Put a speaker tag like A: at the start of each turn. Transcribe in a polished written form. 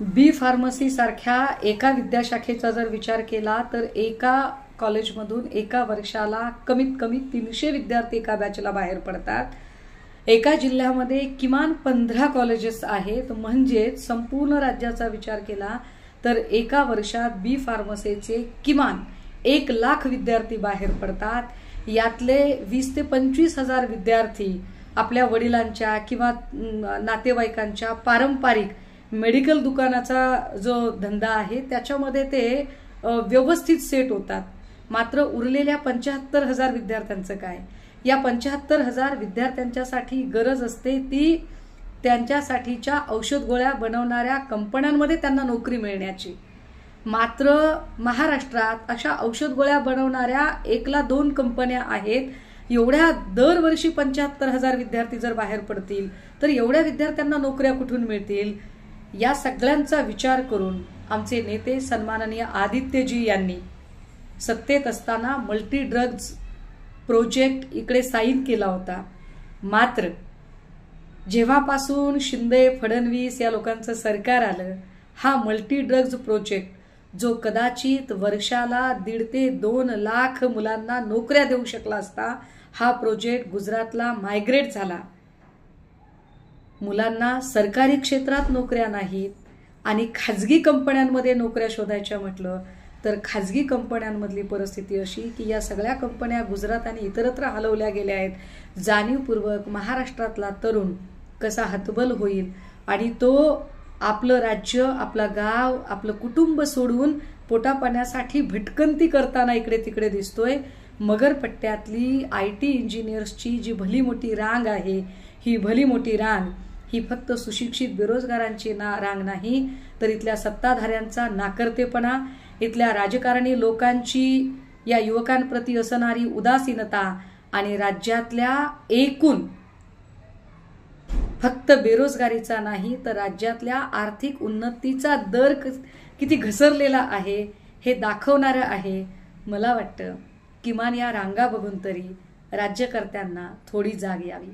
A: बी pharmacy सारख्या एका विद्याशाखेचा जर विचार केला तर एका कॉलेजमधून एका वर्षाला कमीत कमी 300 विद्यार्थी एका बॅचला बाहेर पडतात। एका जिल्ह्यामध्ये किमान 15 कॉलेजेस आहेत, म्हणजे संपूर्ण राज्याचा विचार केला तर एका वर्षात बी फार्मसीचे किमान 1 लाख विद्यार्थी बाहेर पडतात। यातले 20 ते 25 हजार विद्यार्थी आपल्या वडिलांच्या किंवा नातेवाईकांच्या पारंपरिक मेडिकल दुकानाचा जो धंदा आहे त्याच्यामध्ये ते व्यवस्थित सेट होतात। मात्र उरलेल्या 75,000 विद्यार्थ्यांचं काय? या 75,000 विद्यार्थ्यांच्यासाठी गरज असते ती त्यांच्यासाठीच्या औषध गोळ्या बनवणाऱ्या कंपन्यांमध्ये त्यांना नोकरी मिळण्याची। मात्र महाराष्ट्रात अशा औषध गोळ्या बनवणाऱ्या 1 ला 2 कंपन्या आहेत। एवढ्या दरवर्षी 75,000 विद्यार्थी जर बाहेर पडतील तर एवढ्या विद्यार्थ्यांना नोकऱ्या कुठून मिळतील? या सगळ्यांचा विचार करून आमचे नेते सन्माननीय आदित्यजी यांनी सत्तेत असताना मल्टी ड्रग्ज प्रोजेक्ट इकडे साईन केला होता। मात्र जेव्हापासून शिंदे फडणवीस या लोकांचं सरकार आलं, हा मल्टी ड्रग्ज प्रोजेक्ट जो कदाचित वर्षाला 1.5 ते 2 लाख मुलांना नोकऱ्या देऊ शकला असता, हा प्रोजेक्ट गुजरातला मायग्रेट झाला। मुलांना सरकारी क्षेत्रात नोकऱ्या नाहीत आणि खाजगी कंपन्यांमध्ये नोकऱ्या शोधायच्या म्हटलं तर खाजगी कंपन्यांमधली परिस्थिती अशी की या सगळ्या कंपन्या गुजरात आणि इतरत्र हलवल्या गेल्या आहेत। जाणीवपूर्वक महाराष्ट्रातला तरुण कसा हतबल होईल आणि तो आपलं राज्य, आपलं गाव, आपलं कुटुंब सोडून पोटापाण्यासाठी भटकंती करताना इकडे तिकडे दिसतोय। मगरपट्ट्यातली IT इंजिनियर्सची जी भली मोठी रांग आहे, ही भली मोठी रांग ही फक्त सुशिक्षित बेरोजगारांची रांग नाही, तर इथल्या सत्ताधाऱ्यांचा नाकर्तेपणा, इथल्या राजकारणी लोकांची या युवकांप्रती असणारी उदासीनता आणि राज्यातल्या एकूण फक्त बेरोजगारीचा नाही तर राज्यातल्या आर्थिक उन्नतीचा दर किती घसरलेला आहे हे दाखवणारं आहे। मला वाटतं किमान या रांगा बघून तरी राज्यकर्त्यांना थोडी जाग यावी।